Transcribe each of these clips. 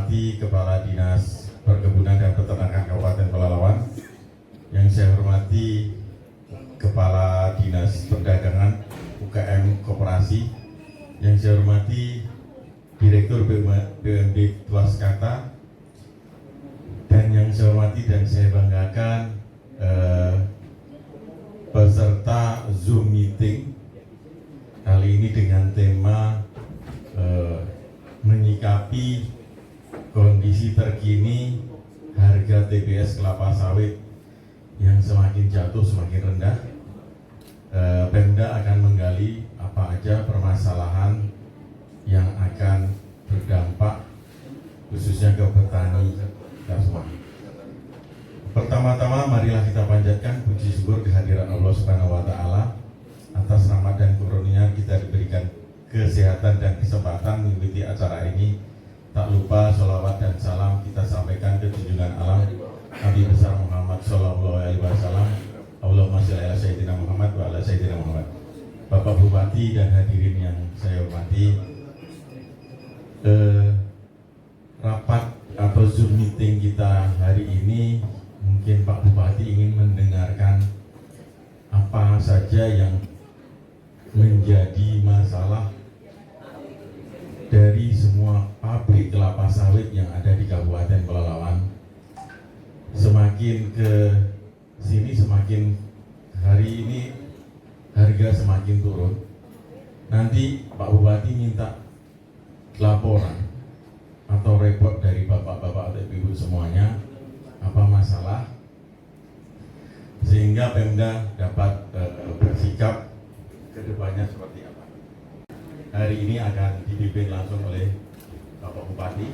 hormati Kepala Dinas Perkebunan dan Peternakan Kabupaten Pelalawan, yang saya hormati Kepala Dinas Perdagangan UKM Koperasi, yang saya hormati Direktur BUMD Tuaskata, dan yang saya hormati dan saya banggakan peserta Zoom meeting kali ini dengan tema menyikapi kondisi terkini harga TBS kelapa sawit yang semakin jatuh semakin rendah. Pemda akan menggali apa aja permasalahan yang akan berdampak khususnya ke petani kita semua. Pertama-tama marilah kita panjatkan puji syukur kehadiran Allah Subhanahu wa taala atas rahmat dan karunia kita diberikan kesehatan dan kesempatan mengikuti acara ini. Tak lupa sholawat dan salam kita sampaikan ke junjungan alam Nabi besar Muhammad Sallallahu Alaihi Wasallam. Allahumma sholli ala sayyidina Muhammad wa ala sayyidina Muhammad. Bapak Bupati dan hadirin yang saya hormati, rapat atau Zoom meeting kita hari ini, mungkin Pak Bupati ingin mendengarkan apa saja yang menjadi masalah dari semua pabrik kelapa sawit yang ada di Kabupaten Pelalawan. Semakin ke sini, semakin hari ini harga semakin turun. Nanti Pak Bupati minta laporan atau report dari bapak-bapak atau ibu semuanya apa masalah, sehingga Pemda dapat bersikap ke depannya seperti apa. Hari ini akan dipimpin langsung oleh Bapak Bupati.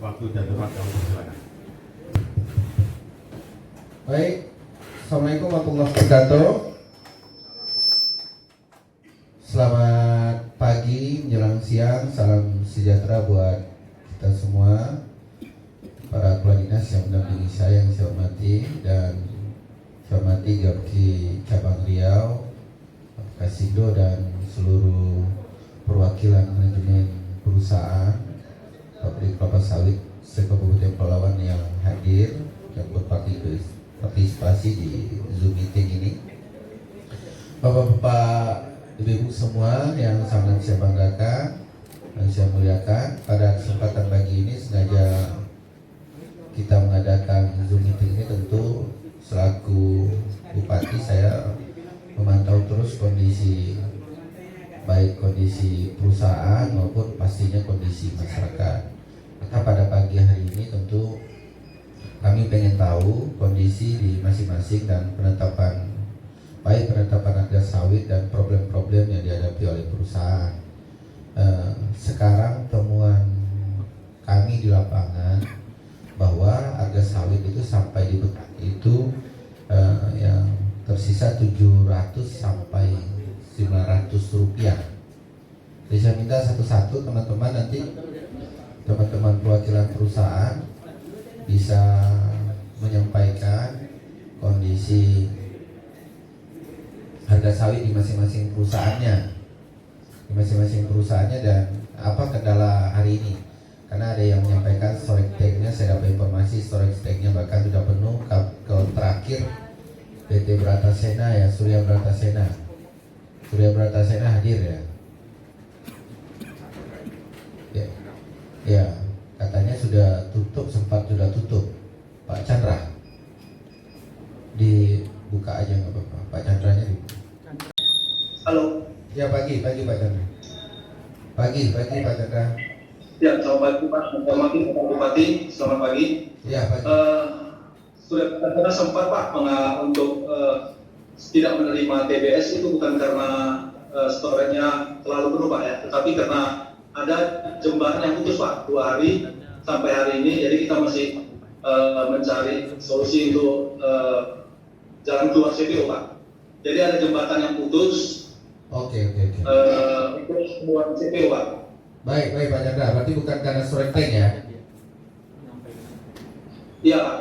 Waktu dan tempat kami silakan. Baik, Assalamualaikum warahmatullahi wabarakatuh. Selamat pagi menjelang siang, salam sejahtera buat kita semua, para kepala dinas yang mendampingi saya yang saya hormati, dan saya hormati Gapki Cabang Riau, Kasindo, dan seluruh perwakilan manajemen perusahaan pabrik kelapa sawit se-Kabupaten Pelalawan yang hadir dan berpartisipasi di Zoom meeting ini. Bapak-bapak, ibu-ibu semua yang sangat saya banggakan dan saya muliakan, pada kesempatan pagi ini sengaja kita mengadakan Zoom meeting ini. Tentu selaku Bupati saya memantau terus kondisi, baik kondisi perusahaan maupun pastinya kondisi masyarakat. Maka pada pagi hari ini tentu kami pengen tahu kondisi di masing-masing dan penetapan, baik penetapan harga sawit dan problem-problem yang dihadapi oleh perusahaan. Sekarang temuan kami di lapangan bahwa harga sawit itu sampai di Bekasi itu yang tersisa 700 sampai 900 rupiah. Jadi saya minta satu-satu teman-teman, nanti teman-teman perwakilan perusahaan bisa menyampaikan kondisi harga sawit di masing-masing perusahaannya, dan apa kendala hari ini. Karena ada yang menyampaikan storage tank-nya, saya dapat informasi storage tank-nya bahkan sudah penuh. Kalau terakhir PT Bratasena ya, Surya Bratasena hadir ya. Ya, katanya sudah tutup, sempat sudah tutup. Pak Chandra dibuka aja nggak apa-apa. Pak Chandranya dibuka. Halo. Ya, pagi Pak Chandra. Pagi Pak Chandra. Ya, selamat pagi Pak. Selamat pagi Pak Bupati. Selamat pagi. Ya, pagi. Sudah kita sempat Pak untuk tidak menerima TBS itu bukan karena storage-nya terlalu penuh Pak ya, tetapi karena ada jembatan yang putus Pak 2 hari sampai hari ini. Jadi kita masih mencari solusi untuk jalan keluar CPO Pak. Jadi ada jembatan yang putus. Oke. Untuk keluar CPO Pak. Baik Pak Chandra, berarti bukan karena storage tank ya? Iya Pak.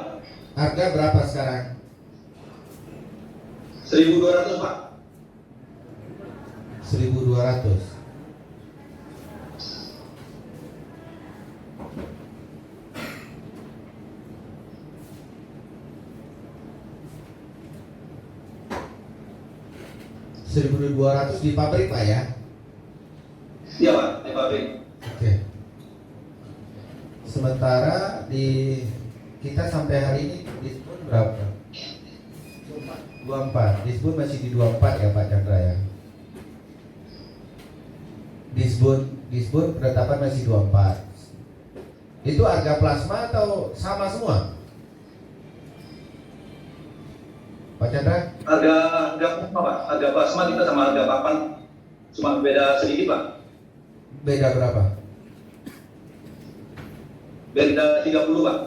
Harga berapa sekarang? 1.200 Pak. 1.200. 1.200 di pabrik Pak ya? Iya Pak, di pabrik. Oke. Sementara di kita sampai hari ini disebut berapa? 24. Disebut masih di 24 ya Pak Chandra ya? Disebut penetapan masih 24. Itu harga plasma atau sama semua? Pak Chandra? Harga plasma Pak, harga plasma kita sama harga papan cuma beda sedikit Pak. Beda berapa? Beda 30 Pak.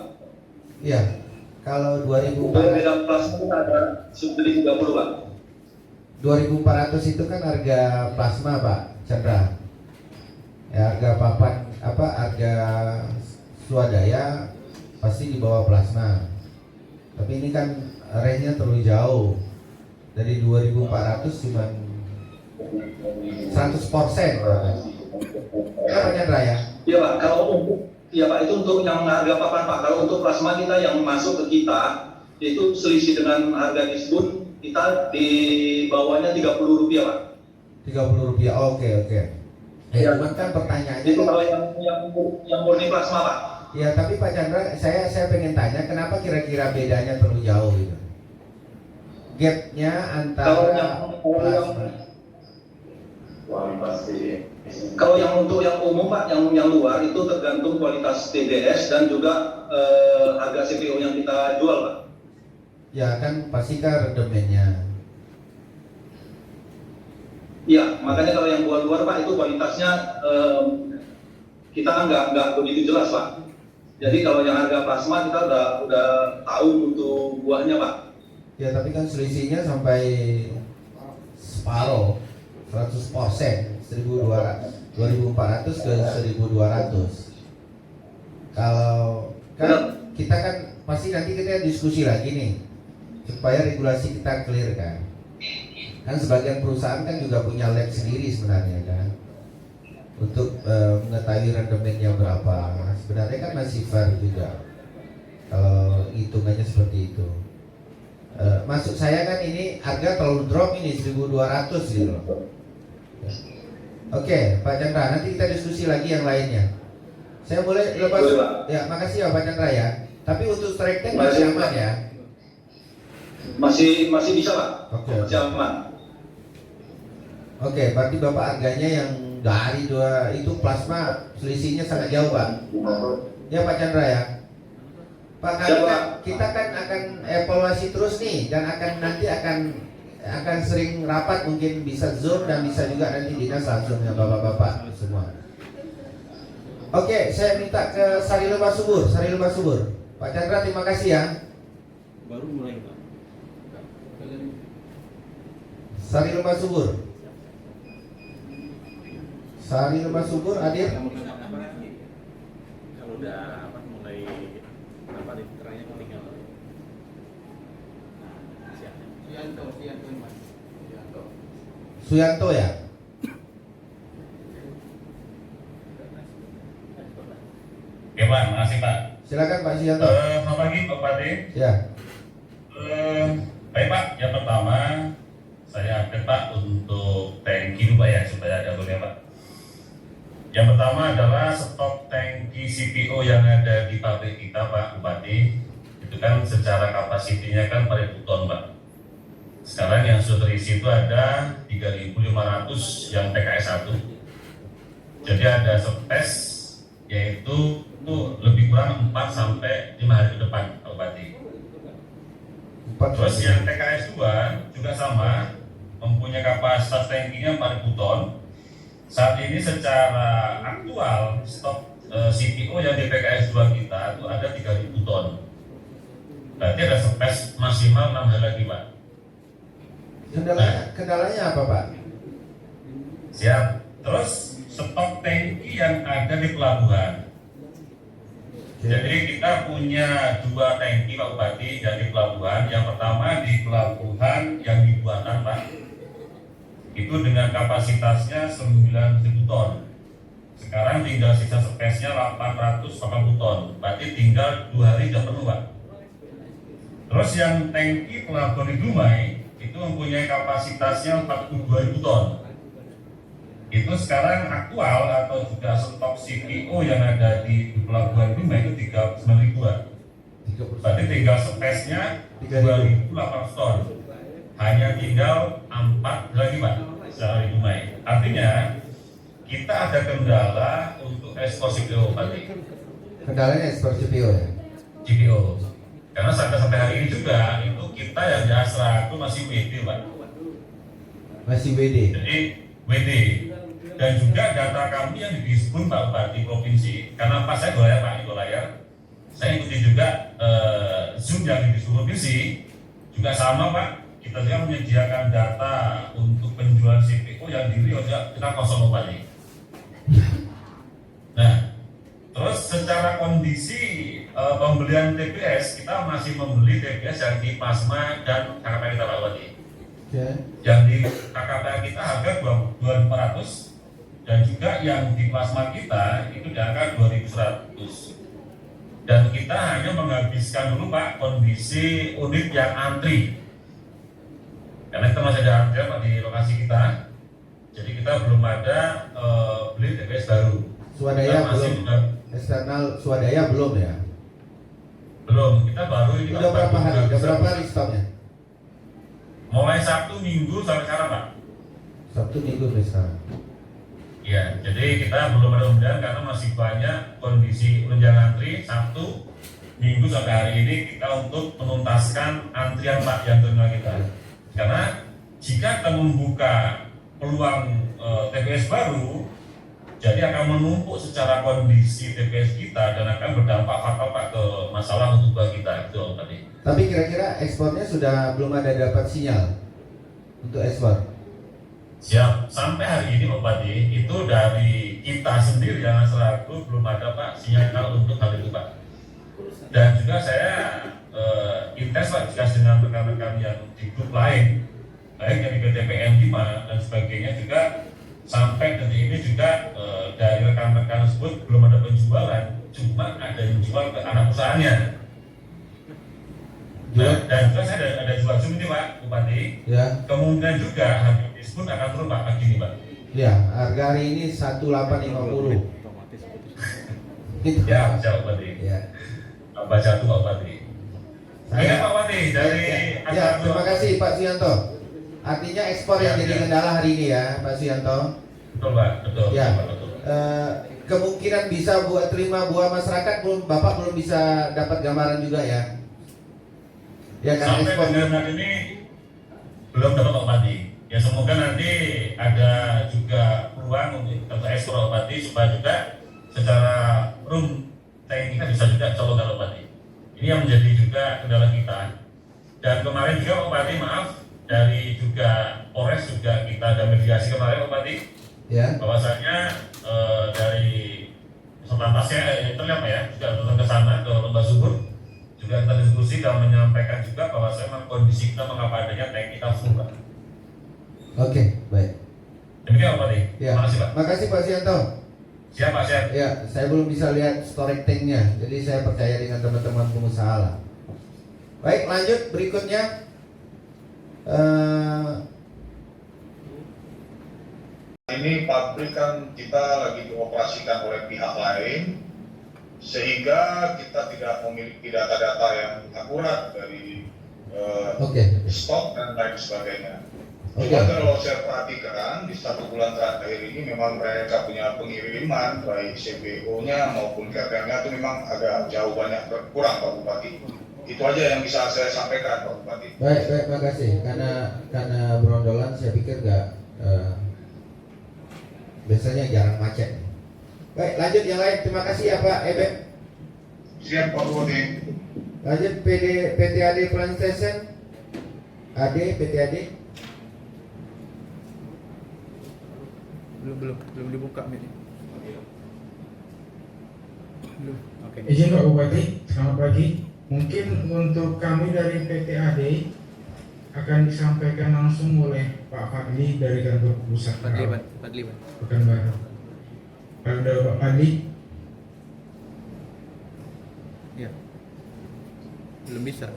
Iya. Kalau Beda plasma kita ada subsidi 30 Pak. 2400 itu kan harga plasma Pak Chandra. Ya, harga papan harga swadaya pasti di bawah plasma. Tapi ini kan range-nya terlalu jauh. Dari 2400 cuma 100% ya Pak Chandra ya? Iya Pak, kalau untuk Pak itu untuk yang harga papan Pak. Kalau untuk plasma kita yang masuk ke kita itu selisih dengan harga disbun kita di bawahnya Rp30 Pak. Rp30. Oke. Ya. Cuman kan pertanyaannya Itu kan, kalau yang murni plasma Pak. ya tapi Pak Chandra, saya pengen tanya kenapa kira-kira bedanya terlalu jauh gitu? Gapnya antara plasma. Kalau yang untuk yang umum Pak, yang luar itu tergantung kualitas TBS dan juga harga CPO yang kita jual Pak. Ya kan pasti kan rendemennya. Iya, makanya kalau yang luar Pak itu kualitasnya kita nggak begitu jelas Pak. Jadi kalau yang harga plasma kita udah tahu untuk buahnya Pak. Ya tapi kan selisihnya sampai separuh, 100%, 2400 ke 1200. Kalau kan kita kan pasti nanti kita diskusi lagi nih supaya regulasi kita clear kan. Kan sebagian perusahaan kan juga punya lab sendiri sebenarnya kan untuk mengetahui rendemennya berapa. Sebenarnya kan masih fair juga kalau hitungannya seperti itu. Maksud saya kan ini harga terlalu drop ini 1200 gitu loh. Oke, Pak Chandra, nanti kita diskusi lagi yang lainnya. Saya boleh lepas ya, makasih ya Pak Chandra ya. Tapi untuk strike tank masih aman ya? Masih bisa Pak. Oke. Masih aman. Oke, berarti Bapak harganya yang dari dua itu plasma selisihnya sangat jauh Pak. Ya Pak Chandra ya. Pak, kita kan akan evaluasi terus nih dan nanti akan sering rapat, mungkin bisa Zoom dan bisa juga nanti dinas langsung ya Bapak-bapak semua. Oke, saya minta ke Sari Lebah Subur. Pak Chandra terima kasih ya. Baru mulai Pak. Sari Lebah Subur hadir. Kalau udah mulai literanya tinggal Suyanto ya. Oke Pak, makasih Pak. Silakan Pak Suyanto. Selamat pagi Pak Bupati. Ya. Baik Pak, yang pertama saya update Pak untuk tangki dulu Pak ya, supaya ada boleh Pak. Yang pertama adalah stok tangki CPO yang ada di pabrik kita Pak Bupati. Itu kan secara kapasitinya kan 4.000 ton Pak. Sekarang yang sudah terisi itu ada 3.500 yang PKS 1. Jadi ada space yaitu lebih kurang 4 sampai 5 hari ke depan Pak Bupati. Terus yang PKS 2 juga sama, mempunyai kapasitas tankinya 4.000 ton. Saat ini secara aktual stok CPO yang di PKS 2 kita itu ada 3.000 ton. Berarti ada space maksimal 6 hari lagi Pak. Kendalanya apa Pak? Siap. Terus stok tangki yang ada di pelabuhan. Jadi kita punya 2 tangki Pak Bupati yang di pelabuhan. Yang pertama di pelabuhan yang di Buatan Pak. Itu dengan kapasitasnya 9.000 ton. Sekarang tinggal sisa space-nya 880 ton. Berarti tinggal 2 hari sudah penuh Pak. Terus yang tangki pelabuhan di Dumai itu itu mempunyai kapasitasnya 42.000 ton. Itu sekarang aktual atau juga stok CPO yang ada di Pelabuhan Bima itu 39.000-an. Berarti tinggal spesnya 2.800 ton. Hanya tinggal 4 lagi Pak, secara Dumai. Artinya kita ada kendala untuk ekspor CPO Pak. Kendalanya ekspor CPO ya. CPO. Karena sampai hari ini juga itu kita yang di Astra itu masih WD Pak. Masih WD. Jadi WD. Dan juga data kami yang didiskun Pak Bupati Provinsi. Karena pas saya dolayar Pak itu layar, saya ikuti juga Zoom yang didiskun Provinsi juga sama Pak. Kita juga menyediakan data untuk penjualan CPO yang di Rio kita kosong Pak. Nah, terus secara kondisi pembelian TBS, kita masih membeli TBS yang di Pasma dan KKP kita Pak Bupati. Okay. Yang di KKP kita harga 2.400 dan juga yang di Pasma kita itu di angka 2.100. Dan kita hanya menghabiskan dulu Pak kondisi unit yang antri. Karena kita masih ada antrian Pak di lokasi kita. Jadi kita belum ada beli TBS baru. Swadaya belum. Eksternal swadaya belum ya? Belum, kita baru ini Udah berapa hari? Udah berapa hari stoknya? Mulai Sabtu Minggu sampai sekarang Pak. Sabtu Minggu sekarang. Ya, jadi kita belum ada undangan karena masih banyak kondisi undangan antri. Sabtu Minggu sampai hari ini kita untuk menuntaskan antrian Pak yang terminal kita. Karena jika kita membuka peluang TBS baru, jadi akan menumpuk secara kondisi TBS kita dan akan berdampak fatal Pak ke masalah untuk kita itu tadi. Tapi kira-kira ekspornya sudah belum ada dapat sinyal untuk ekspor? Siap, sampai hari ini Pak Bupati itu dari kita sendiri yang selaku belum ada Pak sinyal untuk hal itu Pak. Dan juga saya intens Pak jika dengan rekan-rekan yang di grup lain, baik yang di PTPM 5 dan sebagainya juga sampai detik ini juga dari rekan-rekan tersebut belum ada penjualan, cuma ada yang jual ke anak usahanya. Nah, dan juga saya ada jual Zoom ini Pak Bupati. Ya. Kemungkinan juga harga diskon akan turun Pak pagi ini Pak. Ya, harga hari ini 1850. Gitu. Ya, Pak Bupati. Ya. Baca tuh Pak Bupati. Ini Pak Bupati dari ya, terima kasih Pak Suyanto. Artinya ekspor yang jadi kendala hari ini ya, Pak Suyanto. Betul Pak, betul. Ya. Betul. Kemungkinan bisa terima buah masyarakat belum, Bapak belum bisa dapat gambaran juga ya. Ya kan Sampai ekspor dengan hari ini belum dapat Pak Bupati. Ya semoga nanti ada juga peluang untuk ekspor Pak Bupati supaya juga secara room tank kita bisa juga colongkan Pak Bupati. Ini yang menjadi juga kendala kita. Dan kemarin juga Pak Bupati maaf dari juga Polres juga kita ada mediasi kemarin Pak Bupati. ya. Bahwasanya dari Selantasnya terlihat ya juga datang ke sana ke Lembah Subur. Juga kita diskusi dan menyampaikan juga bahwa memang kondisi kita mengapa adanya tank kita full Pak. Oke, baik. Demikian Pak Bupati. Ya. Terima kasih Pak. Makasih Pak Suyanto. Siap Pak, siap. Ya, saya belum bisa lihat storage tanknya, jadi saya percaya dengan teman-teman pengusaha lah. Baik, lanjut berikutnya. Ini pabrik kan kita lagi dioperasikan oleh pihak lain, sehingga kita tidak memiliki data-data yang akurat dari stok dan lain sebagainya. Cuma kalau saya perhatikan di 1 bulan terakhir ini memang mereka punya pengiriman baik CPO-nya maupun KPM-nya itu memang agak jauh banyak kurang Pak Bupati. Itu aja yang bisa saya sampaikan Pak Bupati. Baik, makasih. Karena berondolan saya pikir biasanya jarang macet. Baik, lanjut yang lain. Terima kasih ya Pak Ebek. Siap Pak Bupati. Lanjut PTAD Plantation. PTAD. Belum dibuka ini. Belum. Oke. Izin Pak Bupati, selamat pagi. Mungkin untuk kami dari PTAD akan disampaikan langsung oleh Pak Fadli dari kantor pusat Fadli. Pekanbaru. Kalau ada Pak Fadli, Ya. Belum bisa.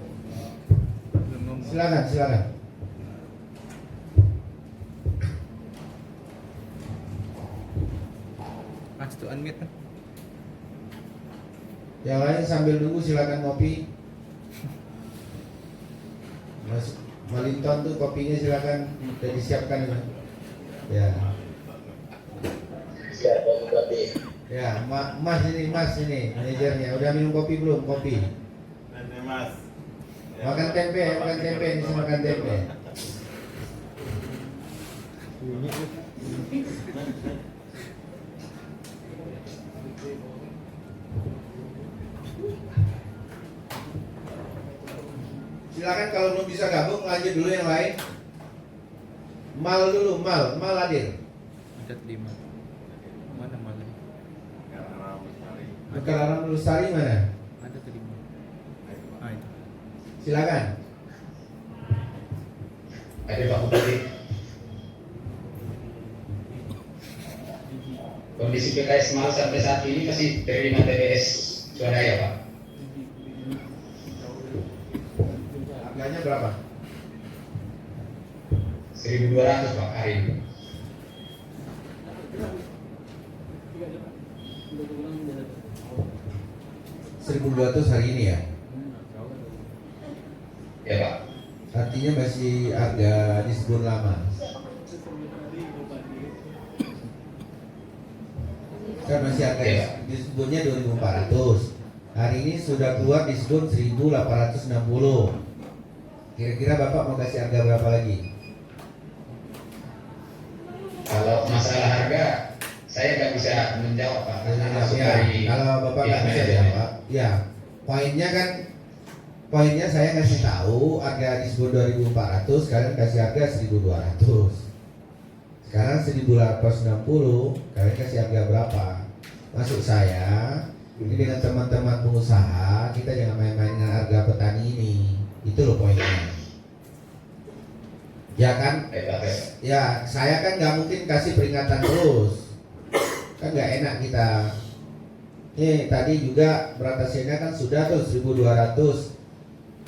Belum ngomong. Silakan. unmute. Yang lain sambil nunggu silakan ngopi. Mas Malinton tuh kopinya silakan udah disiapkan itu. Ya. Ya, Mas ini manajernya udah minum kopi belum? Kopi. Mas. Makan tempe, ini sih makan tempe. Silakan kalau belum bisa gabung lanjut dulu yang lain. Mal dulu, Mal hadir. Ada 5. Mana mana? Kekalaran Lestari mana? Ada 5. Ah itu. Silakan. Ada Pak Bupati. Kondisi PKS Semarang sampai saat ini masih terima TBS swadaya Pak. Harganya berapa? 1.200 Pak hari ini. $1.200 hari ini ya? Ya Pak. Artinya masih harga diskon lama. Kan masih harga diskonnya 2.400. Hari ini sudah keluar diskon 1.860. Kira-kira Bapak mau kasih harga berapa lagi? Kalau masalah harga saya nggak bisa menjawab Pak. Karena langsung dari Kalau Bapak nggak bisa jawab, ya poinnya saya ngasih tahu harga diskon 2.400, kalian kasih harga 1.200. Sekarang 1.860, kalian kasih harga berapa? Maksud saya, ini dengan teman-teman pengusaha, kita jangan main-main dengan harga petani ini. Itu loh poinnya. Ya kan? Ya, saya kan nggak mungkin kasih peringatan terus. Kan nggak enak kita. Nih tadi juga berat hasilnya kan sudah tuh 1.200.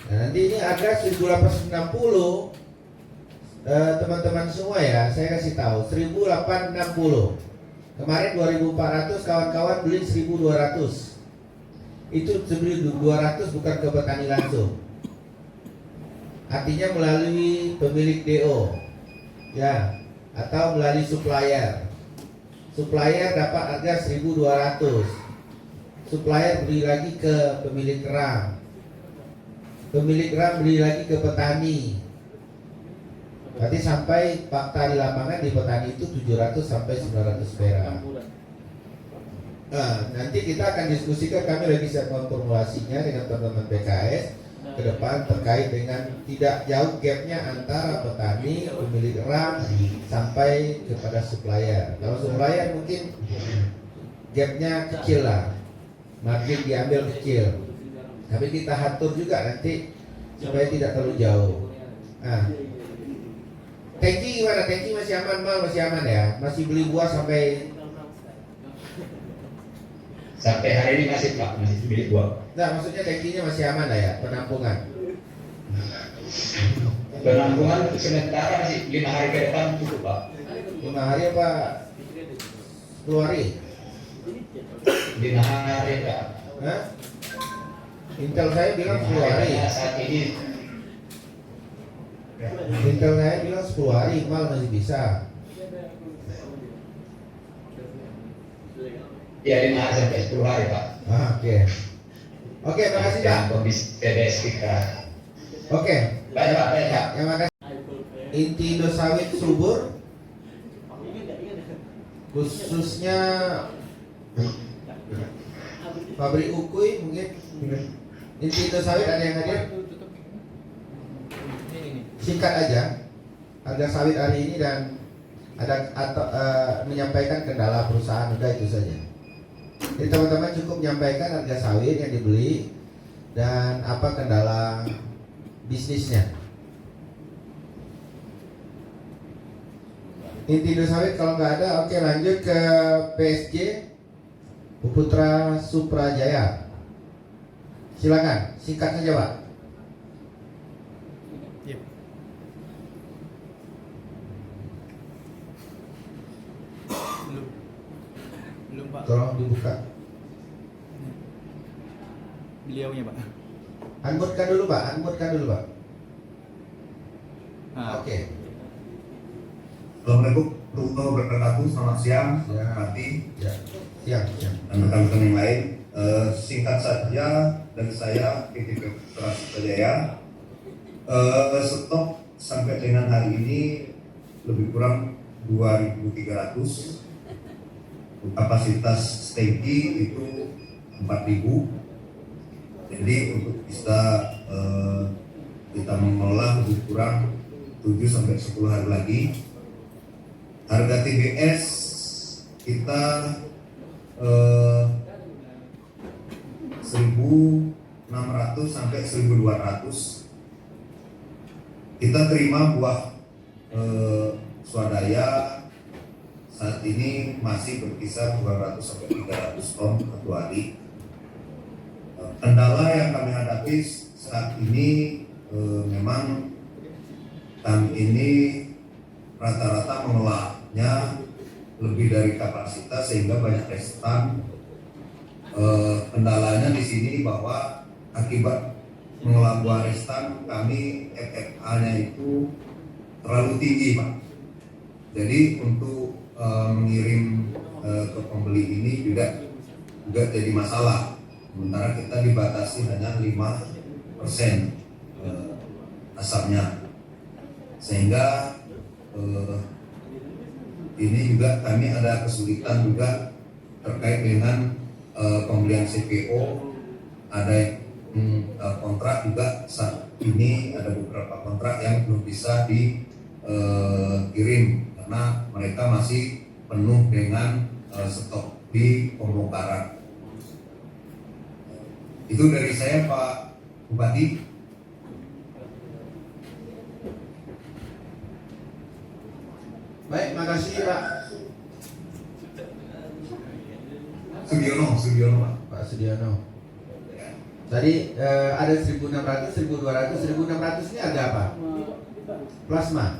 Nah, nanti ini harga 1.860. Teman-teman semua ya, saya kasih tahu 1.860. Kemarin 2.400, kawan-kawan beli 1.200. Itu 1.200 bukan ke petani langsung. Artinya melalui pemilik DO, ya, atau melalui supplier. Supplier dapat harga 1.200. Supplier beli lagi ke pemilik ram. Pemilik ram beli lagi ke petani. Berarti sampai fakta di lapangan di petani itu 700 sampai 900 perak. Nah, nanti kita akan diskusikan, kami lagi siapkan formulasinya dengan teman-teman PKS ke depan terkait dengan tidak jauh gapnya antara petani, pemilik ram sampai kepada supplier. Kalau supplier mungkin gapnya kecil lah, margin diambil kecil, tapi kita atur juga nanti supaya tidak terlalu jauh. Nah, tangki gimana? Tangki masih aman, Mal? Masih aman ya? Masih beli buah sampai hari ini masih Pak, masih beli buah. Nah, maksudnya tangkinya masih aman lah ya, penampungan. Penampungan sementara masih 5 hari ke depan cukup Pak. 5 hari apa 10 hari? 5 hari Pak. Hah? Intel saya bilang 10 hari. Saat ini Intel saya bilang 10 hari, Mal masih bisa. ya 5 sampai 10 hari Pak. Oke. Oke, makasih Pak. Kondisi TBS kita. Oke. Baik Pak, baik Pak. Yang makasih. Inti sawit subur, khususnya pabrik Ukui mungkin. Inti sawit ada yang hadir? Singkat aja. Harga sawit hari ini dan ada atau menyampaikan kendala perusahaan, udah itu saja. Jadi teman-teman cukup menyampaikan harga sawit yang dibeli dan apa kendala bisnisnya. Inti sawit kalau nggak ada, oke lanjut ke PSG Putra Suprajaya. Silakan, singkat saja Pak. Belum Pak. Tolong dibuka. Beliaunya Pak. Unmute-kan dulu Pak, unmute-kan dulu Pak. Ah. Oke. Assalamualaikum warahmatullahi wabarakatuh. Selamat siang, Siang. Pati, Ya, siang. dan rekan-rekan yang lain. Singkat saja dari saya, PT Prasetya Jaya. Stok sampai dengan hari ini lebih kurang 2.300. Kapasitas steki itu 4.000. Jadi untuk bisa kita mengelola lebih kurang 7 sampai 10 hari lagi. Harga TBS kita 1.600 sampai 1.200. Kita terima buah swadaya saat ini masih berkisar 200 sampai 300 ton satu hari. Kendala yang kami hadapi saat ini memang kami ini rata-rata mengelolanya lebih dari kapasitas sehingga banyak restan. Kendalanya di sini bahwa akibat mengelola buah restan kami FFA-nya itu terlalu tinggi Pak. Jadi untuk mengirim ke pembeli ini juga jadi masalah. Sementara kita dibatasi hanya 5% asamnya, sehingga ini juga kami ada kesulitan juga terkait dengan pembelian CPO. Ada kontrak juga saat ini, ada beberapa kontrak yang belum bisa dikirim karena mereka masih penuh dengan stok di pembongkaran. Itu dari saya Pak Bupati. Baik, makasih Pak. Sugiono Pak. Pak Sudiono. Tadi ada 1.600, 1.200, 1.600 ini harga apa? Plasma.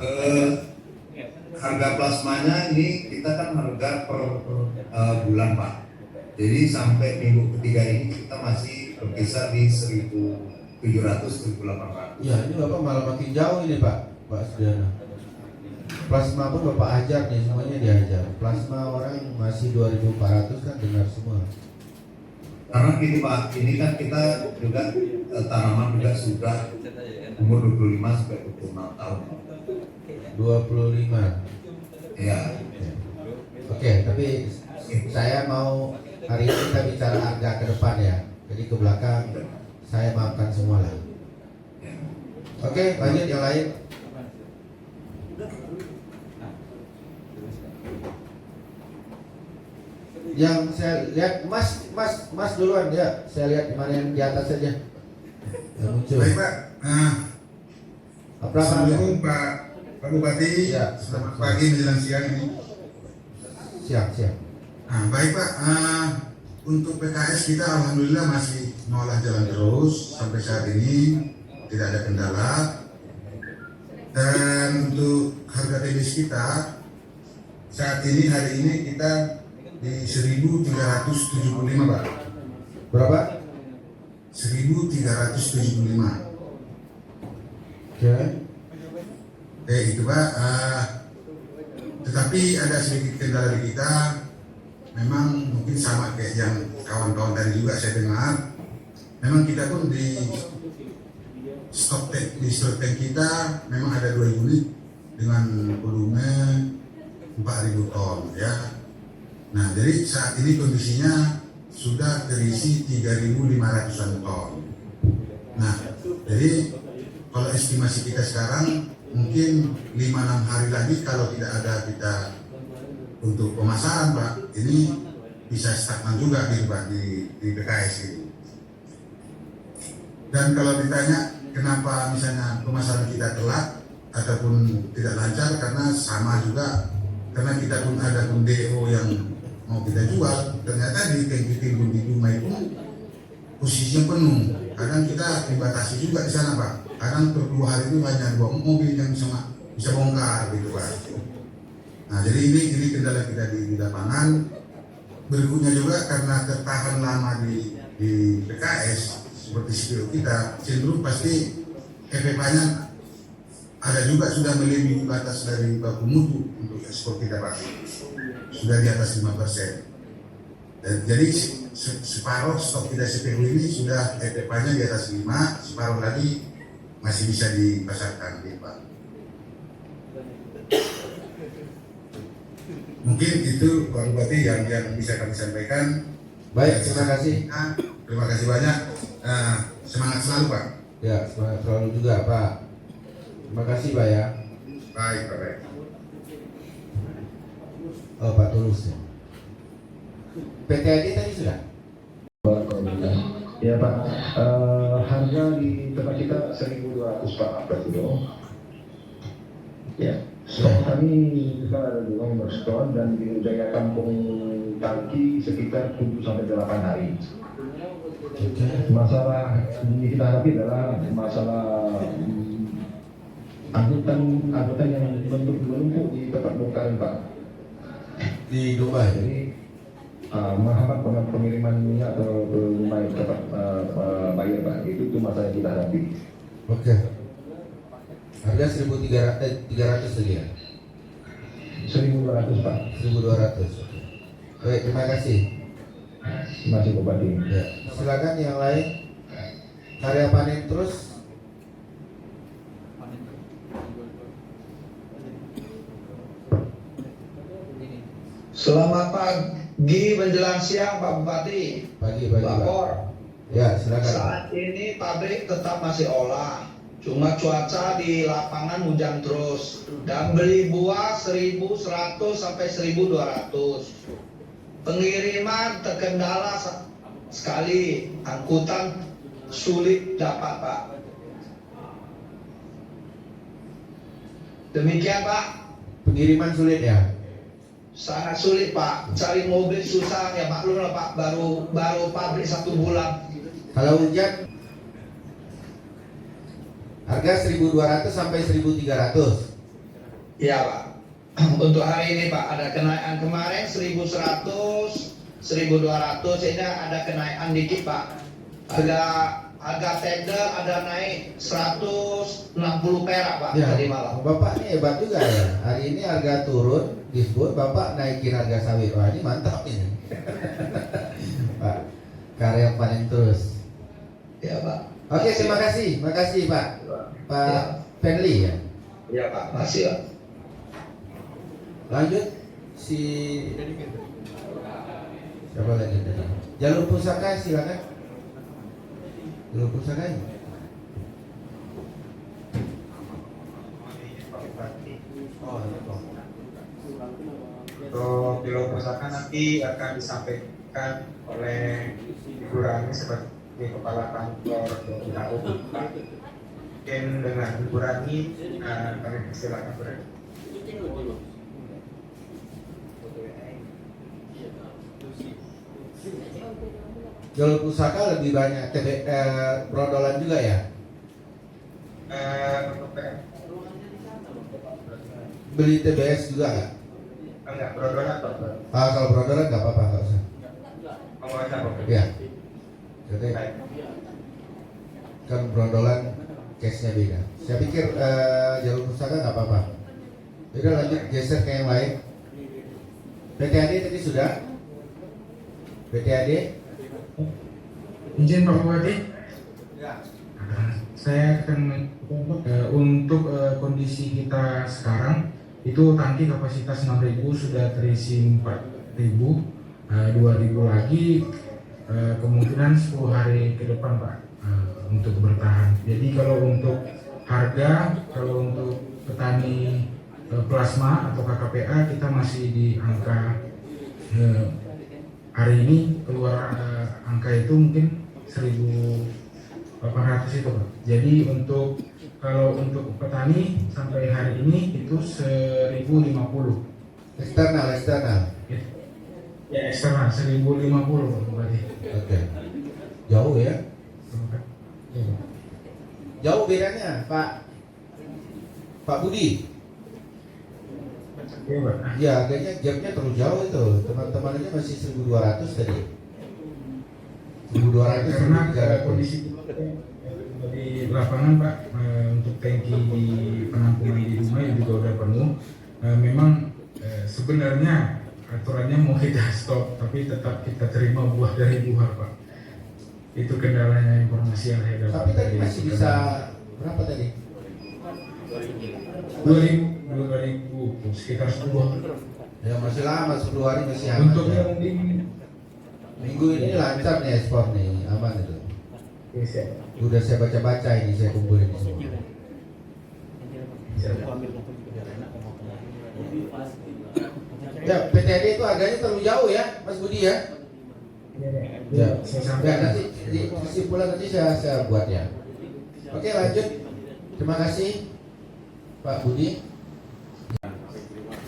Harga plasmanya ini kita kan harga per bulan Pak. Jadi sampai minggu ketiga ini kita masih berkisar di 1.700, 1.800. Ya, ini Bapak malah makin jauh ini Pak Sudiono. Plasma pun Bapak ajar nih, semuanya diajar. Plasma orang masih 2.400 kan dengar semua. Karena gini Pak, ini kan kita juga tanaman juga sudah umur 25 sampai 26 tahun. 25. Ya. Oke, tapi saya mau hari ini kita bicara harga ke depan ya. Jadi ke belakang saya maafkan semua lah. Oke, lanjut yang lain. Yang saya lihat Mas duluan ya. Saya lihat di mana yang di atas saja. Yang muncul. Baik Pak. Assalamualaikum Pak Bupati. Ya, Selamat pagi menjelang siang ini. Siap. Baik Pak. Untuk PKS kita alhamdulillah masih mengolah jalan terus sampai saat ini, tidak ada kendala. Dan untuk harga TBS kita saat ini hari ini kita di 1.375 Pak. Berapa? 1.375. Oke. Itu Pak. Tetapi ada sedikit kendala di kita. Memang mungkin sama kayak yang kawan-kawan tadi juga saya dengar. Memang kita pun di stok tank kita memang ada 2 unit dengan volume 4.000 ton ya. Nah, jadi saat ini kondisinya sudah terisi 3.500-an ton. Nah, jadi kalau estimasi kita sekarang mungkin 5-6 hari lagi kalau tidak ada kita untuk pemasaran Pak, ini bisa stagnan juga gitu Pak di PKS ini. Dan kalau ditanya kenapa misalnya pemasaran kita telat ataupun tidak lancar, karena sama juga, karena kita pun ada DO yang mau kita jual, ternyata di tangki timbun di Dumai pun posisinya penuh. Kadang kita dibatasi juga di sana Pak. Kadang per 2 hari itu hanya 2 mobil yang bisa bongkar gitu Pak. Nah, jadi ini kendala kita di lapangan. berikutnya juga karena tertahan lama di PKS seperti CPO kita, cenderung pasti FFA-nya ada juga sudah melebihi batas dari baku mutu untuk ekspor kita Pak, sudah di atas 5%. Jadi separuh stok kita CPO ini sudah FFA-nya di atas 5, separuh lagi masih bisa dipasarkan di Pak. Mungkin itu Pak Bupati yang bisa kami sampaikan. Baik, terima kasih. Terima kasih banyak. Semangat selalu Pak. Ya, semangat selalu juga Pak. Terima kasih Pak ya. Baik Pak. Baik. Oh Pak Tulus ya. PTAD tadi sudah? Ya Pak, harga di tempat kita 1.200 Pak Presiden. Ya, stok kami kita ada 2 stok dan di Jaya Kampung Tangki sekitar 7-8 hari. Masalah yang kita hadapi adalah masalah angkutan yang menumpuk di tempat bongkaran Pak. Di Dubai. Jadi menghambat pengiriman minyak atau tempat bayar Pak. Itu masalah yang kita hadapi. Oke. Harga 1.300 tadi ya? 1.200 Pak. 1.200. Baik, terima kasih. Terima kasih Bupati. Ya, silakan yang lain. Karya panen terus. Selamat pagi menjelang siang Pak Bupati. Pagi. Lapor. Ya, silakan. Saat ini pabrik tetap masih olah. Cuma cuaca di lapangan hujan terus. Dan beli buah 1.100 sampai 1.200. Pengiriman terkendala sekali, angkutan sulit dapat Pak. Demikian Pak. Pengiriman sulit ya? Sangat sulit Pak, cari mobil susah ya maklum lah Pak, baru pabrik 1 bulan. Kalau hujan harga 1.200 sampai 1.300. Iya Pak. Untuk hari ini Pak ada kenaikan kemarin 1.100, 1.200, ini ada kenaikan dikit Pak. Harga tender ada naik 160 perak Pak Ya, tadi malam. Bapak ini hebat juga ya. Hari ini harga turun, disebut Bapak naikin harga sawit. Wah ini mantap ini. Pak, karya panen terus. Ya Pak. Oke, terima kasih Pak. Pak Penli ya. Iya Pak, makasih Pak. Lanjut si siapa lagi tadi? Jalur pusaka silakan. Jalur pusaka ini. Untuk jalur pusaka nanti akan disampaikan oleh Ibu Rani sebagai Kepala Kantor WHO. Mungkin dengan Ibu Rani kami silakan berani. Jalur pusaka lebih banyak brodolan juga ya? Beli TBS juga nggak? Enggak, brodolan Pak. Kalau brodolan nggak apa-apa, nggak usah. Ya. Jadi kan brodolan case-nya beda. Saya pikir jalur pusaka nggak apa-apa. Udah lanjut geser ke yang lain. PTAD tadi sudah. PTAD. Izin Pak Bupati. Ya. Saya akan untuk kondisi kita sekarang itu tangki kapasitas 6.000 sudah terisi 4.000, 2.000 lagi kemungkinan 10 hari ke depan Pak untuk bertahan. Jadi kalau untuk harga, kalau untuk petani plasma atau KKPA kita masih di angka hari ini keluar angka itu mungkin 1.800 itu Pak. Jadi kalau untuk petani sampai hari ini itu 1.050. Eksternal. Ya eksternal 1.050 Pak Bupati. Oke. Jauh ya? Jauh bedanya Pak Budi. Ya, kayaknya gapnya terlalu jauh itu. Teman-teman aja masih 1.200 tadi. 1.200 Karena 1.300. kondisi di lapangan Pak, untuk tangki di penampungan di rumah yang juga udah penuh, memang sebenarnya aturannya mau kita stop, tapi tetap kita terima buah dari luar Pak. Itu kendalanya informasi yang saya dapat. Tapi tadi masih bisa berapa tadi? 2.000 sekitar 10. Ya masih lama, 10 hari masih aman. Untuk ya. yang di Minggu ini lancar nih ekspor nih, aman itu. yes, ya. Udah saya baca-baca ini, saya kumpulin semua. Ya, PTD itu harganya terlalu jauh ya, Mas Budi ya. Ya, nanti di kesimpulan nanti saya buat ya. Oke, lanjut. Terima kasih Pak Budi.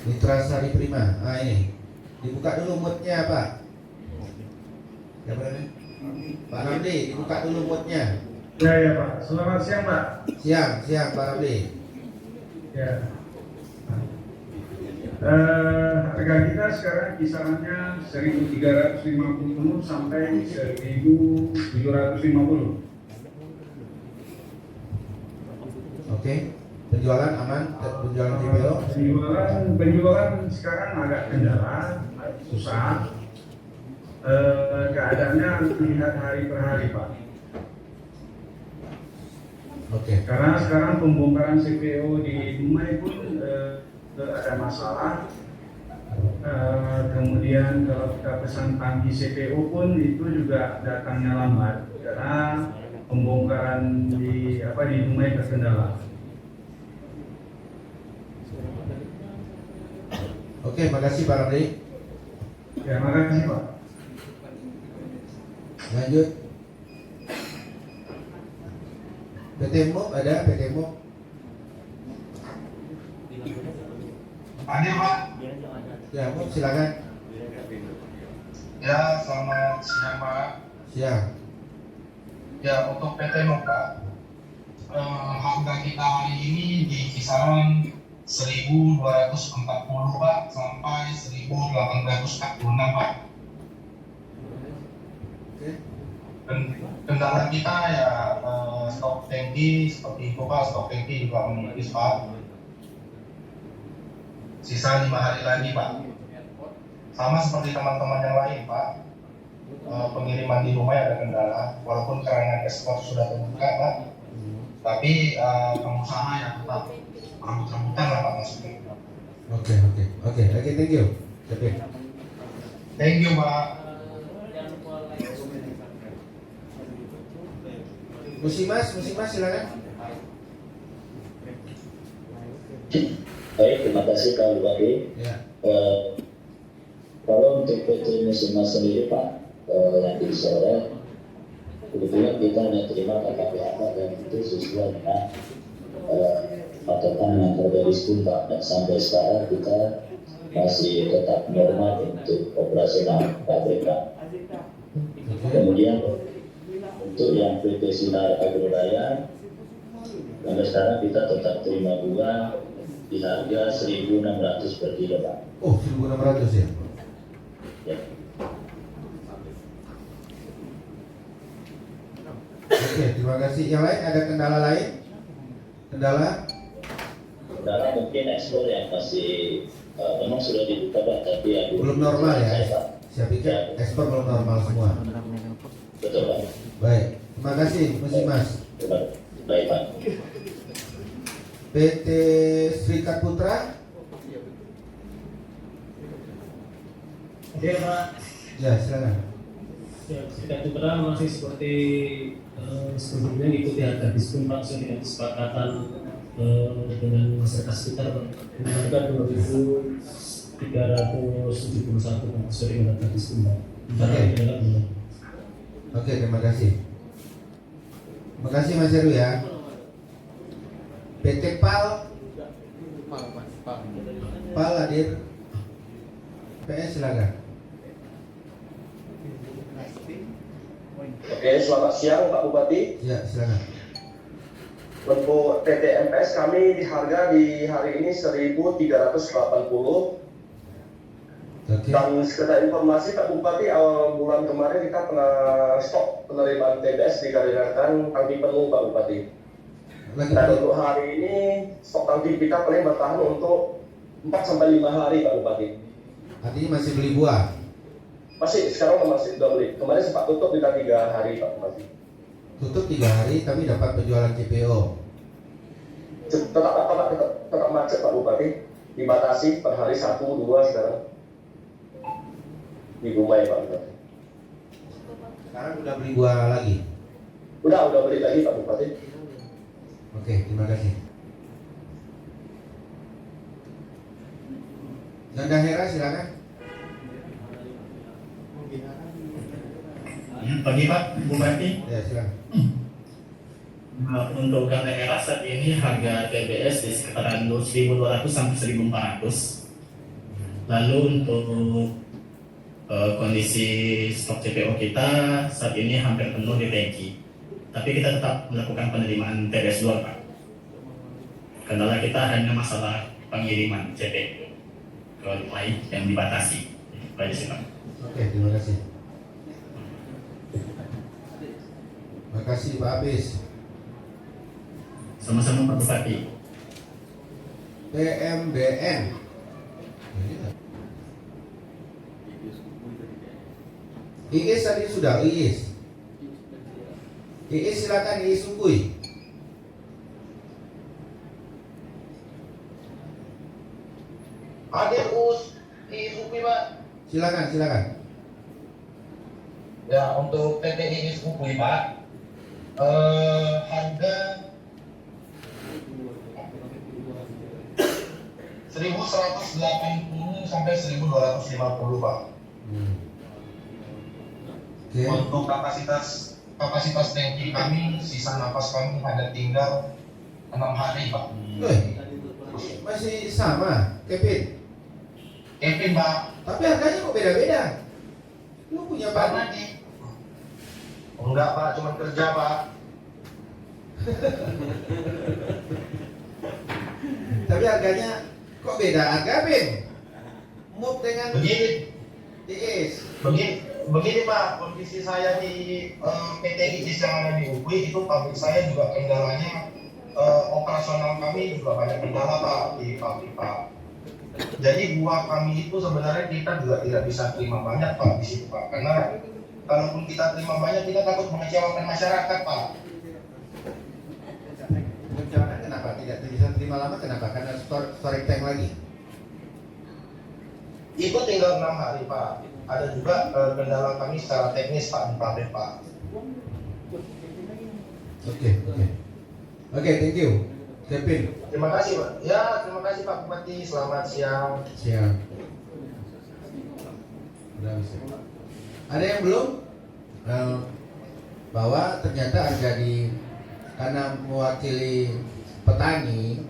Mitra Sari Prima. Ah ini. Dibuka dulu moodnya Pak. Ya, Pak Ramli, dibuka dulu moodnya. Ya Pak. Selamat siang Pak. Siang Pak Ramli. Ya. Harga kita sekarang kisarannya 1.350 sampai 1.750. Oke. Penjualan aman, penjualan CPO. Penjualan sekarang agak kendala, susah. Keadaannya lihat hari per hari Pak. Oke. Karena sekarang pembongkaran CPO di Dumai pun ada masalah. Kemudian kalau kita pesan tangki CPO pun itu juga datangnya lambat karena pembongkaran di Dumai terkendala. Oke, makasih Pak Ramli. Ya, makasih Pak. Lanjut. PT MUP ada PT MUP. Ada Pak. Ya, MUP silakan. Ya, selamat siang Pak. Siang. Ya, untuk PT MUP Pak, harga kita hari ini di kisaran 1.240 Pak sampai 1.846 Pak. Kendala kita ya stok tangki seperti itu Pak, stok tangki juga menipis Pak. Sisa 5 hari lagi Pak. Sama seperti teman-teman yang lain Pak. Pengiriman di rumah ada kendala, walaupun kerangan ekspor sudah terbuka Pak. Tapi pengusaha yang tetap rebut-rebutan lah Pak maksudnya. Oke, thank you. Thank you Pak. Musimas silakan. Baik, terima kasih Pak Bupati. Ya. Kalau untuk PT Musimas sendiri Pak, yang di sore, kebetulan kita hanya terima KKPH dan itu sesuai dengan patokan yang terjadi Pak, dan sampai sekarang kita masih tetap normal untuk operasional pabrik Pak. Kemudian untuk yang PT Sinar Agroraya, sampai sekarang kita tetap terima buah di harga 1.600 per kilo Pak. Oh, 1.600 ya? Ya. Oke, terima kasih. Yang lain ada kendala lain? Kendala Mungkin ekspor yang masih memang sudah dibuka Pak, tapi ya belum normal ya? Saya pikir ekspor belum normal semua. Betul Pak. Baik, terima kasih Musimas. Baik Pak. PT Serikat Putra. Oke Pak. Ya, silakan. Ya, Serikat Putra masih seperti sebelumnya mengikuti harga diskon Pak sesuai dengan kesepakatan dengan masyarakat sekitar Pak. Harga 2.371 Pak sesuai dengan harga diskon Pak. Oke, terima kasih. Terima kasih Mas Heru ya. PT PAL hadir. PS silakan. Oke, selamat siang Pak Bupati. Ya, silakan. Untuk TTMPS kami di harga di hari ini 1.380. Dan sekedar informasi Pak Bupati, awal bulan kemarin kita pernah stok penerimaan TBS dikarenakan tangki penuh Pak Bupati. Dan untuk hari ini stok tangki kita paling bertahan untuk 4-5 hari Pak Bupati. Artinya masih beli buah? Masih, sekarang masih udah beli. Kemarin sempat tutup kita 3 hari Pak Bupati. Tutup 3 hari tapi dapat penjualan CPO. Tetap macet Pak Bupati. Dibatasi per hari 1-2 sekarang. Di Gumai Pak Bupati. Sekarang udah beli buah lagi? Udah beli lagi Pak Bupati. Oke, terima kasih. Nanda Hera silakan. Pagi Pak Bupati. Ya silakan. Untuk daerah saat ini harga TBS di sekitaran 1.200 sampai 1.400. Lalu untuk kondisi stok CPO kita saat ini hampir penuh di tangki. Tapi kita tetap melakukan penerimaan TBS 2 Pak. Kendala kita hanya masalah pengiriman CPO ke lain yang dibatasi. Baik sih Pak. Oke, terima kasih. Terima kasih Pak Abis. Sama-sama Pak Bupati. PMBN. Iis tadi sudah, Iis silakan, Iis Ukui. Hadir Iis Ukui Pak. Silakan. Ya, untuk PT Iis Ukui Pak, harga 1.180 sampai 1.250 Pak. Okay. Untuk kapasitas tangki kami, sisa napas kami ada tinggal 6 hari Pak. Masih sama, Kevin Pak. Tapi harganya kok beda-beda? Lu punya Karena Pak? Enggak Pak, cuma kerja Pak. Tapi harganya kok beda harga, Bin? Move dengan Begini Pak, kondisi saya di PT IIS yang ada di UPI itu pabrik saya juga kendalanya operasional kami juga banyak kendala Pak di pabrik Pak. Jadi buah kami itu sebenarnya kita juga tidak bisa terima banyak Pak di situ Pak, karena kalaupun kita terima banyak kita takut mengecewakan masyarakat Pak. Mengecewakan kenapa? Tidak bisa terima lama kenapa? Karena storage tank lagi? Itu tinggal 6 hari Pak. Ada juga kendala kami secara teknis Pak di pabrik Pak. Oke, thank you, Kevin. Terima kasih Pak. Ya, terima kasih Pak Bupati. Selamat siang. Siang. Udah bisa. Ada yang belum? Bahwa ternyata harga karena mewakili petani,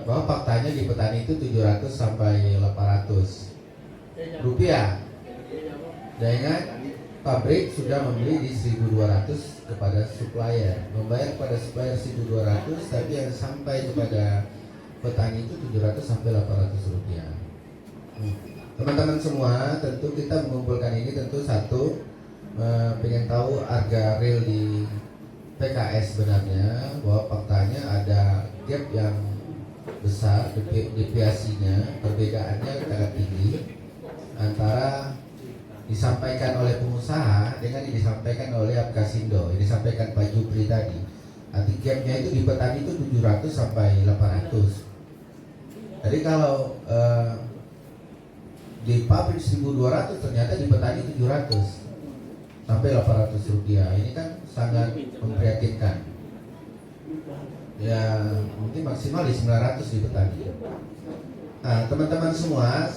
bahwa faktanya di petani itu 700 sampai 800 rupiah. Dengan pabrik sudah membeli di 1.200 kepada supplier, membayar kepada supplier 1.200, tapi yang sampai kepada petani itu 700 sampai 800 rupiah. Teman-teman semua, tentu kita mengumpulkan ini tentu satu, pengen tahu harga real di PKS sebenarnya, bahwa faktanya ada gap yang besar, deviasinya, perbedaannya sangat tinggi antara disampaikan oleh pengusaha dengan yang disampaikan oleh Apkasindo, yang disampaikan Pak Jupri tadi. Arti gapnya itu di petani itu 700 sampai 800. Jadi kalau di pabrik 1.200 ternyata di petani 700 sampai 800 rupiah. Ini kan sangat memprihatinkan. Ya mungkin maksimal di 900 di petani. Nah, teman-teman semua,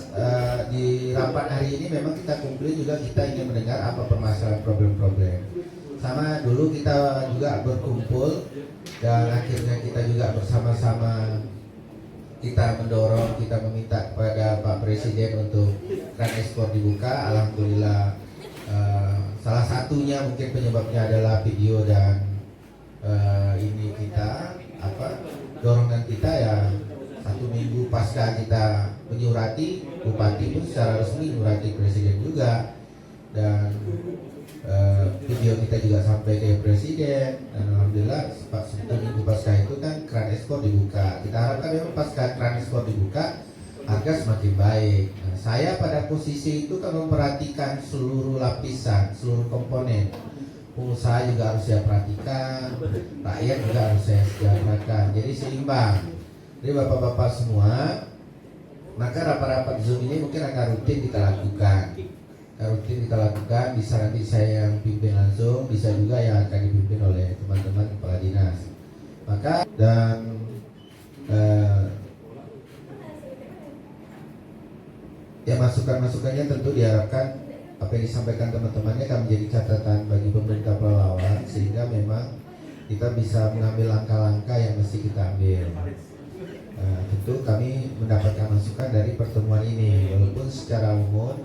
di rapat hari ini memang kita kumpulin juga, kita ingin mendengar apa permasalahan problem-problem. Sama dulu kita juga berkumpul dan akhirnya kita juga bersama-sama kita mendorong, kita meminta kepada Pak Presiden untuk keran ekspor dibuka. Alhamdulillah, salah satunya mungkin penyebabnya adalah video dan ini kita dorongan kita ya 1 minggu pasca kita menyurati, Bupati pun secara resmi menyurati Presiden juga, dan video kita juga sampai ke Presiden, dan alhamdulillah 1 minggu pasca itu kan keran ekspor dibuka. Kita harapkan memang pasca keran ekspor dibuka harga semakin baik. Nah, saya pada posisi itu kan memperhatikan seluruh lapisan, seluruh komponen. Pengusaha juga harus saya perhatikan, rakyat juga harus saya sejahterakan. Jadi seimbang. Jadi bapak-bapak semua, maka rapat-rapat Zoom ini mungkin akan rutin kita lakukan. Bisa nanti saya yang pimpin langsung, bisa juga yang akan dipimpin oleh teman-teman kepala dinas. Maka dan ya masukannya tentu diharapkan apa yang disampaikan teman-temannya akan menjadi catatan bagi pemerintah Pelalawan, sehingga memang kita bisa mengambil langkah-langkah yang mesti kita ambil. Tentu kami mendapatkan masukan dari pertemuan ini, walaupun secara umum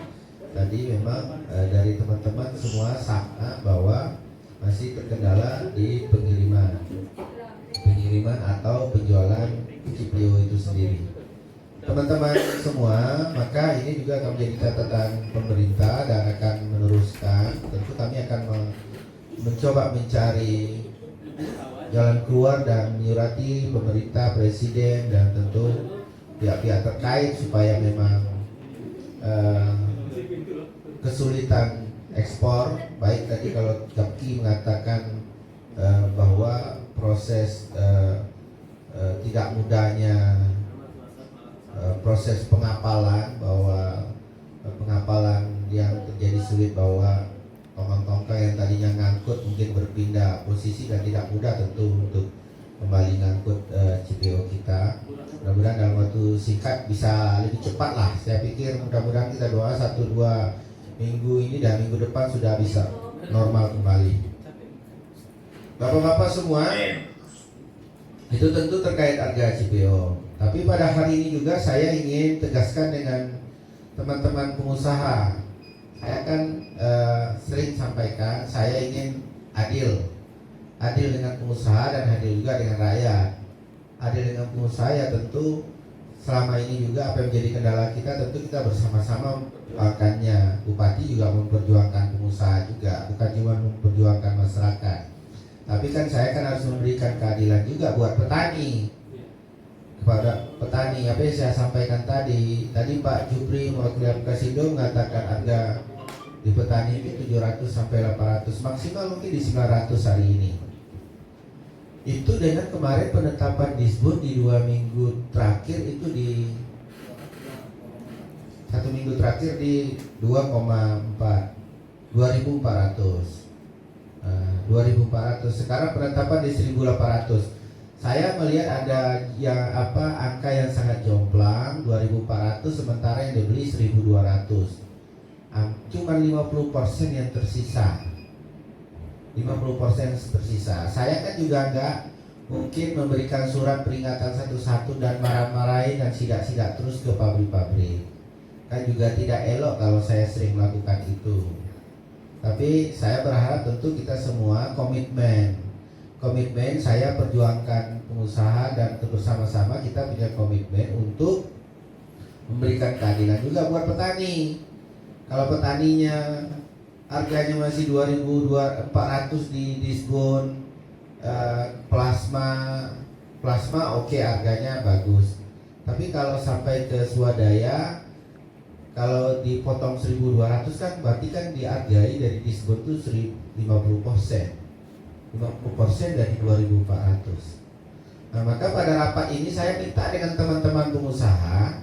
tadi memang dari teman-teman semua sama bahwa masih terkendala di pengiriman atau penjualan CPO itu sendiri. Teman-teman semua, maka ini juga akan menjadi catatan pemerintah dan akan meneruskan. Tentu kami akan mencoba mencari jalan keluar dan menyurati pemerintah, presiden, dan tentu pihak-pihak terkait supaya memang kesulitan ekspor, baik tadi kalau Gapki mengatakan bahwa proses tidak mudahnya proses pengapalan, bahwa pengapalan yang terjadi sulit, bahwa tongkang-tongkang yang tadinya ngangkut mungkin berpindah posisi dan tidak mudah tentu untuk kembali ngangkut CPO kita. Mudah-mudahan dalam waktu singkat bisa lebih cepat lah. Saya pikir mudah-mudahan kita doa 1-2 minggu ini dan minggu depan sudah bisa normal kembali. Bapak-bapak semua, itu tentu terkait harga CPO. Tapi pada hari ini juga saya ingin tegaskan dengan teman-teman pengusaha. Saya kan sering sampaikan, saya ingin adil dengan pengusaha dan adil juga dengan rakyat. Adil dengan pengusaha ya tentu selama ini juga apa yang menjadi kendala kita, tentu kita bersama-sama memperjuangkannya. Bupati juga memperjuangkan pengusaha juga, bukan cuma memperjuangkan masyarakat. Tapi kan saya kan harus memberikan keadilan juga buat petani. Kepada petani, apa yang saya sampaikan tadi Pak Jupri mewakili Kasindo mengatakan harga di petani itu 700 sampai 800, maksimal mungkin di 900 hari ini. Itu dengan kemarin penetapan disbun di 2 minggu terakhir itu di 1 minggu terakhir di 2,4 2.400. 2.400. Sekarang penetapan di 1.800. Saya melihat ada yang angka yang sangat jomplang 2.400, sementara yang dibeli 1.200. Cuma 50% yang tersisa. 50% tersisa. Saya kan juga enggak mungkin memberikan surat peringatan satu-satu dan marah-marahin dan sidak-sidak terus ke pabrik-pabrik. Kan juga tidak elok kalau saya sering melakukan itu. Tapi saya berharap tentu kita semua komitmen, saya perjuangkan pengusaha dan bersama-sama kita punya komitmen untuk memberikan keadilan juga buat petani. Kalau petaninya harganya masih 2.400 di disbun, plasma oke, harganya bagus. Tapi kalau sampai ke swadaya, kalau dipotong 1.200 kan berarti kan dihargai dari disbun itu 50%. 50% dari 2.400. Nah, maka pada rapat ini saya minta dengan teman-teman pengusaha,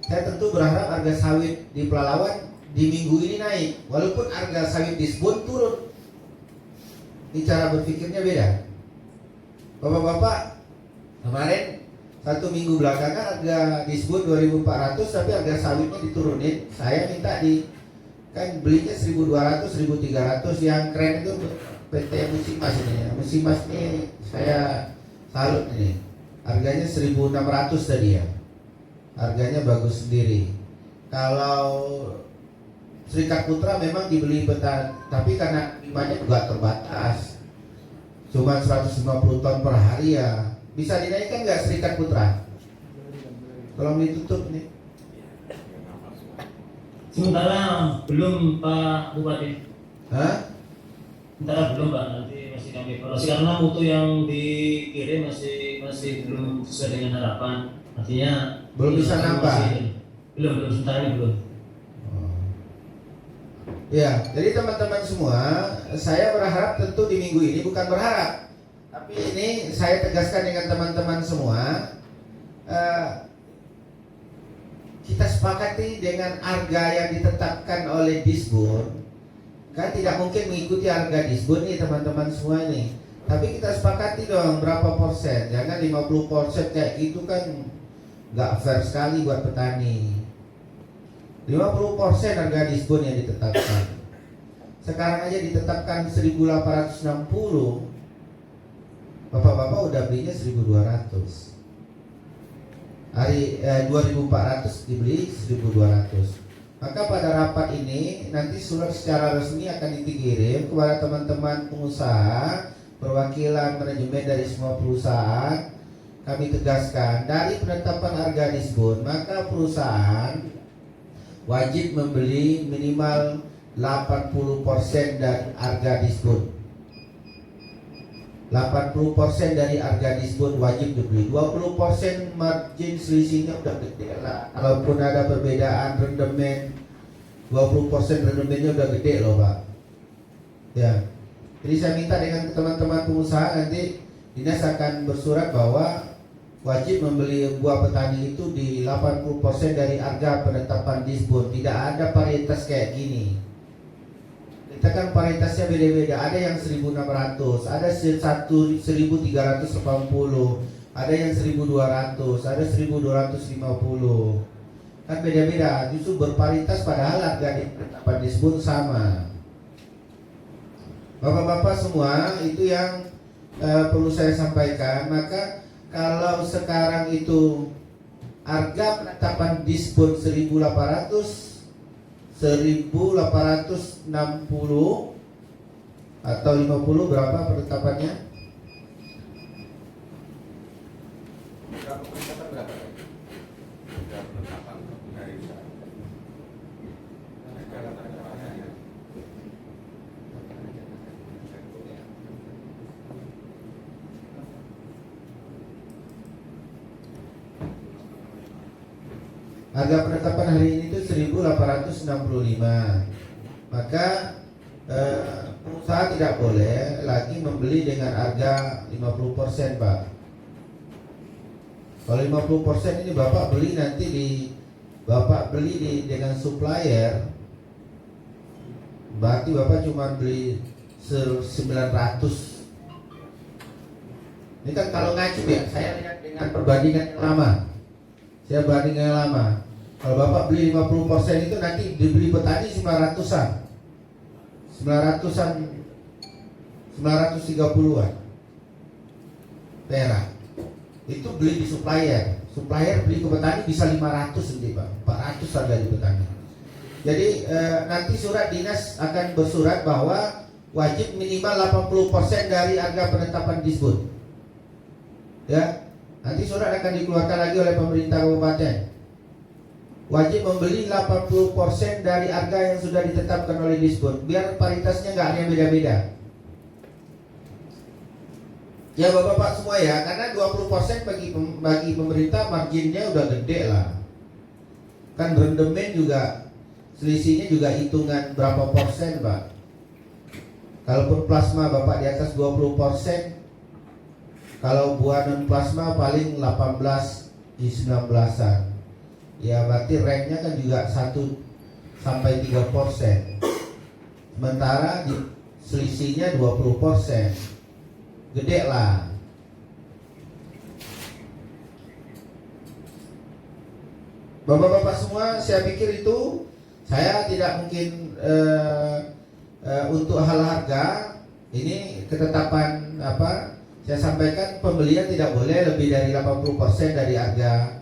saya tentu berharap harga sawit di Pelalawan di minggu ini naik, walaupun harga sawit disbun turun. Ini cara berpikirnya beda. Bapak-bapak, kemarin 1 minggu belakangan harga disbun 2.400, tapi harga sawitnya diturunin. Saya minta kan belinya 1.200, 1.300. Yang keren itu PT Musimas ini ya. Musimas ini saya salut ini. Harganya 1.600 tadi ya. Harganya bagus sendiri. Kalau Serikat Putra memang dibeli petani, tapi karena demandnya juga terbatas, cuma 150 ton per hari ya. Bisa dinaikkan nggak Serikat Putra? Tolong ditutup nih. Sementara belum Pak Bupati. Hah? Sementara belum Pak, nanti masih kami evaluasi karena mutu yang dikirim masih belum sesuai dengan harapan. Artinya belum bisa nambah. Belum sementara ini belum. Ya, jadi teman-teman semua, saya berharap tentu di minggu ini bukan berharap, tapi ini saya tegaskan dengan teman-teman semua, kita sepakati dengan harga yang ditetapkan oleh Disbun. Kan tidak mungkin mengikuti harga Disbun nih teman-teman semua ini. Tapi kita sepakati dong berapa persen. Jangan 50% kayak gitu kan nggak fair sekali buat petani. 50% harga Disbun yang ditetapkan. Sekarang aja ditetapkan 1.860. Bapak-bapak udah belinya 1.200. Hari 2.400 dibeli 1.200. Maka pada rapat ini nanti surat secara resmi akan dikirim kepada teman-teman pengusaha, perwakilan manajemen dari semua perusahaan. Kami tegaskan dari penetapan harga Disbun, maka perusahaan wajib membeli minimal 80% dari harga Disbun. 80% dari harga Disbun wajib dibeli. 20% margin selisihnya udah gede lah. Kalaupun ada perbedaan rendemen, 20% rendemennya udah gede loh Pak. Ya. Jadi saya minta dengan teman-teman pengusaha nanti dinas akan bersurat bahwa wajib membeli buah petani itu di 80% dari harga penetapan Disbun. Tidak ada varietas kayak gini. Kita kan varietasnya beda-beda. Ada yang 1.600, ada 1.380, ada yang 1.200, ada 1.250. Kan beda-beda. Justru berparitas padahal harga penetapan Disbun sama. Bapak-bapak semua, itu yang perlu saya sampaikan. Maka kalau sekarang itu harga penetapan Disbun 1.800, 1.860 atau 50 berapa penetapannya? Berapa penetapan berapa? Berapa penetapan dari harga penetapan hari ini itu 1.865. Maka pengusaha tidak boleh lagi membeli dengan harga 50% Pak. Kalau 50% ini Bapak beli nanti dengan supplier, berarti Bapak cuma beli 900. Ini kan kalau ngacu ya, saya lihat dengan perbandingan yang lama. Saya bandingkan yang lama. Kalau Bapak beli 50% itu nanti dibeli petani 900-an. 930-an perak. Itu beli di supplier. Supplier beli ke petani bisa 500 nanti Pak. 400 harga di petani. Jadi nanti surat dinas akan bersurat bahwa wajib minimal 80% dari harga penetapan Disbun. Ya. Nanti surat akan dikeluarkan lagi oleh pemerintah kabupaten. Wajib membeli 80% dari harga yang sudah ditetapkan oleh Disbun. Biar paritasnya nggak ada yang beda-beda. Ya bapak-bapak semua ya, karena 20% bagi pemerintah marginnya udah gede lah. Kan rendemen juga selisihnya juga hitungan berapa persen Pak. Kalaupun plasma Bapak di atas 20%, kalau buah non plasma paling 18 di 19-an. Ya berarti ranknya kan juga 1 sampai 3%. Sementara di selisihnya 20%. Gede lah. Bapak-bapak semua, saya pikir itu saya tidak mungkin untuk hal harga ini ketetapan apa? Saya sampaikan pembelian tidak boleh lebih dari 80% dari harga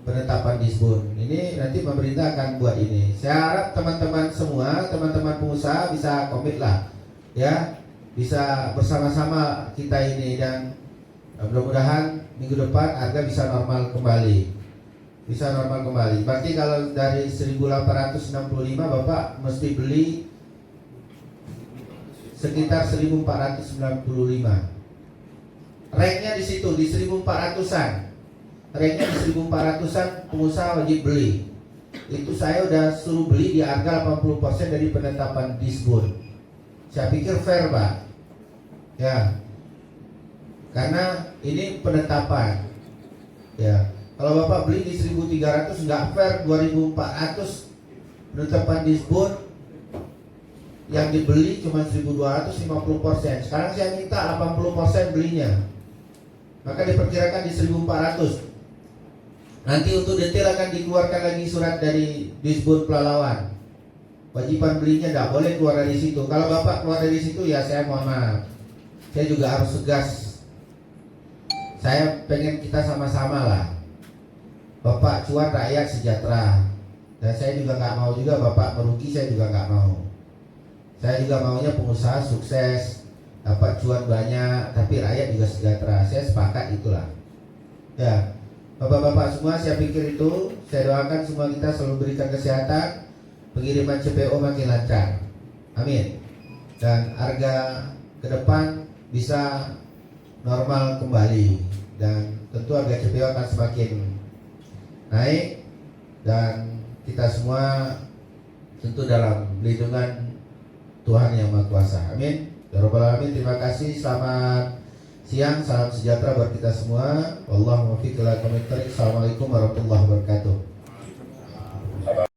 penetapan diskon. Ini nanti pemerintah akan buat ini. Saya harap teman-teman semua, teman-teman pengusaha bisa komit lah, ya, bisa bersama-sama kita ini, dan mudah-mudahan minggu depan harga bisa normal kembali. Bisa normal kembali. Berarti kalau dari 1.865 Bapak mesti beli sekitar 1.495. Ranknya di situ di 1.400-an. Ranknya di 1.400-an pengusaha wajib beli. Itu saya udah suruh beli di harga 80% dari penetapan diskon. Saya pikir fair, Pak. Ya. Karena ini penetapan. Ya. Kalau Bapak beli di 1.300 nggak fair, 2.400 penetapan diskon, yang dibeli cuma 1.250%. Sekarang saya minta 80% belinya. Maka diperkirakan di 1.400. Nanti untuk detail akan dikeluarkan lagi surat dari Disbud Pelalawan. Wajiban belinya tidak boleh keluar dari situ. Kalau Bapak keluar dari situ, ya saya mohon maaf. Saya juga harus tegas. Saya pengen kita sama-sama lah. Bapak cuan, rakyat sejahtera. Dan saya juga nggak mau juga Bapak merugi, saya juga nggak mau. Saya juga maunya pengusaha sukses, dapat cuan banyak, tapi rakyat juga sejahtera. Saya sepakat itulah. Ya, Bapak-bapak semua, saya pikir itu. Saya doakan semua kita selalu berikan kesehatan, pengiriman CPO makin lancar. Amin. Dan harga ke depan bisa normal kembali, dan tentu harga CPO akan semakin naik, dan kita semua tentu dalam lindungan Tuhan Yang Maha Kuasa. Amin. Ya Rabbal Alamin. Terima kasih. Selamat siang, salam sejahtera buat kita semua. Wallahu muwaffiq ila aqwamit thoriq. Assalamualaikum warahmatullahi wabarakatuh.